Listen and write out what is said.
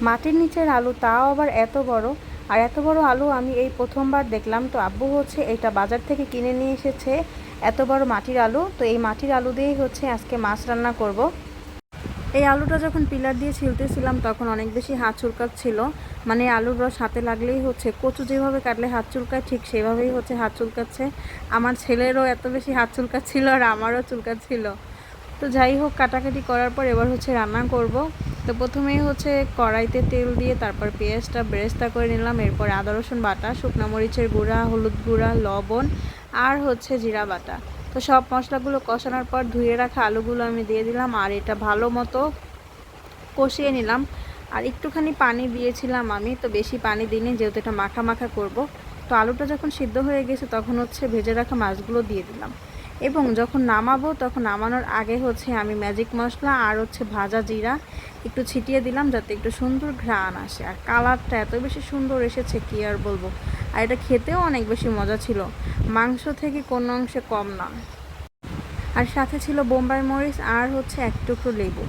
মাটির নিচের আলু, তাও আবার এত বড়। আর এত বড় আলু আমি এই প্রথমবার দেখলাম। তো আব্বু হচ্ছে এটা বাজার থেকে কিনে নিয়ে এসেছে, এত বড় মাটির আলু। তো এই মাটির আলু দিয়েই হচ্ছে আজকে মাছ রান্না করব। এই আলুটা যখন পিলার দিয়ে ছিলতেছিলাম তখন অনেক বেশি হাত চুলকাচ্ছিল। মানে আলুর রস হাতে লাগলেই হচ্ছে, কচু যেভাবে কাটলে হাত চুলকায় ঠিক সেভাবেই হচ্ছে হাত চুলকাচ্ছে। আমার ছেলেরও এত বেশি হাত চুলকাচ্ছিল আর আমারও চুলকাচ্ছিল। তো যাই হোক, কাটাকাটি করার পর এবার হচ্ছে রান্না করব। তো প্রথমেই হচ্ছে কড়াইতে তেল দিয়ে তারপর পেঁয়াজটা বেরেস্তা করে নিলাম। এরপর আদা রসুন বাটা, শুকনো মরিচের গুঁড়া, হলুদ গুঁড়া, লবণ আর হচ্ছে জিরা বাটা। তো সব মশলাগুলো কষানোর পর ধুয়ে রাখা আলুগুলো আমি দিয়ে দিলাম আর এটা ভালো মতো কষিয়ে নিলাম। আর একটুখানি পানি দিয়েছিলাম আমি, তো বেশি পানি দিইনি যেহেতু এটা মাখা মাখা করব। তো আলুটা যখন সিদ্ধ হয়ে গেছে তখন হচ্ছে ভেজে রাখা মাছগুলো দিয়ে দিলাম। এবং যখন নামাবো তখন নামানোর আগে হচ্ছে আমি ম্যাজিক মশলা আর হচ্ছে ভাজা জিরা একটু ছিটিয়ে দিলাম যাতে একটু সুন্দর ঘ্রাণ আসে। আর কালারটা এত বেশি সুন্দর এসেছে কি আর বলবো। আর এটা খেতেও অনেক বেশি মজা ছিল, মাংস থেকে কোনো অংশে কম না। আর সাথে ছিল বোম্বাই মরিচ আর হচ্ছে এক টুকরো লেবু।